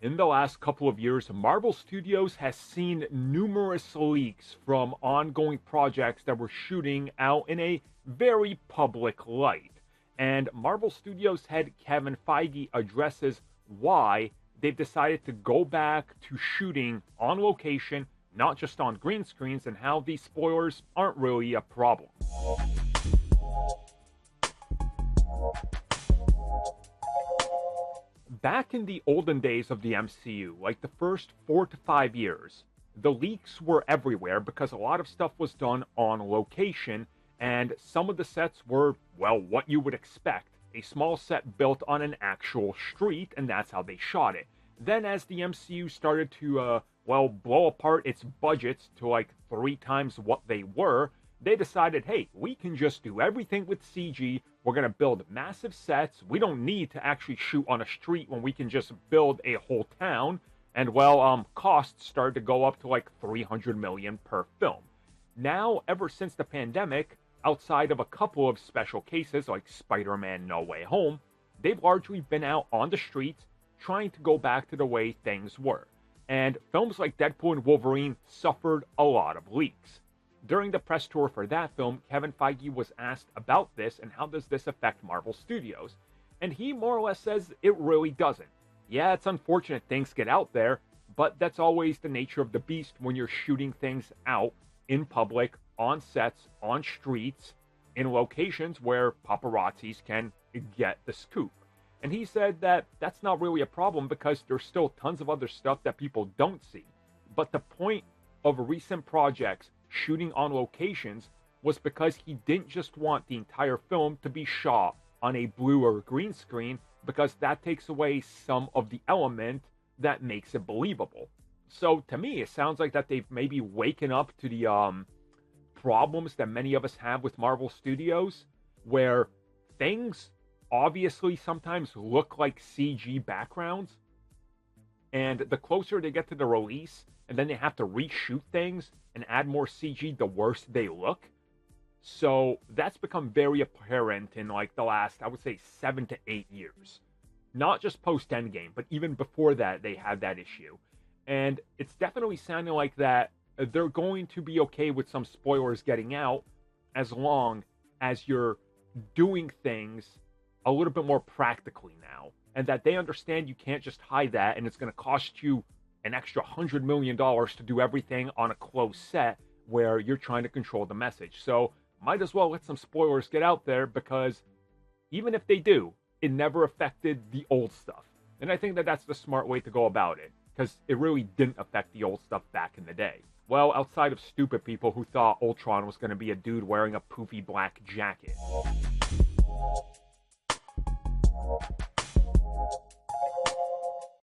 In the last couple of years, Marvel Studios has seen numerous leaks from ongoing projects that were shooting out in a very public light. And Marvel Studios head Kevin Feige addresses why they've decided to go back to shooting on location, not just on green screens, and how these spoilers aren't really a problem. Back in the olden days of the MCU, like the first 4 to 5 years, the leaks were everywhere because a lot of stuff was done on location, and some of the sets were, well, what you would expect. A small set built on an actual street, and that's how they shot it. Then as the MCU started to, blow apart its budgets to like 3 times what they were, they decided, hey, we can just do everything with CG. We're going to build massive sets. We don't need to actually shoot on a street when we can just build a whole town. And costs started to go up to like 300 million per film. Now, ever since the pandemic, outside of a couple of special cases like Spider-Man No Way Home, they've largely been out on the streets trying to go back to the way things were. And films like Deadpool and Wolverine suffered a lot of leaks. During the press tour for that film, Kevin Feige was asked about this and how does this affect Marvel Studios. And he more or less says it really doesn't. Yeah, it's unfortunate things get out there, but that's always the nature of the beast when you're shooting things out in public, on sets, on streets, in locations where paparazzis can get the scoop. And he said that that's not really a problem because there's still tons of other stuff that people don't see. But the point of recent projects shooting on locations was because he didn't just want the entire film to be shot on a blue or green screen, because that takes away some of the element that makes it believable. So to me, it sounds like that they've maybe waken up to the problems that many of us have with Marvel Studios, where things obviously sometimes look like CG backgrounds, and the closer they get to the release, and then they have to reshoot things and add more CG, the worse they look. So that's become very apparent in like the last, I would say, 7 to 8 years. Not just post Endgame, but even before that, they had that issue. And it's definitely sounding like that they're going to be okay with some spoilers getting out as long as you're doing things a little bit more practically now. And that they understand you can't just hide that, and it's going to cost you an extra $100 million to do everything on a closed set where you're trying to control the message. So might as well let some spoilers get out there, because even if they do, it never affected the old stuff. And I think that that's the smart way to go about it, because it really didn't affect the old stuff back in the day. Well, outside of stupid people who thought Ultron was going to be a dude wearing a poofy black jacket.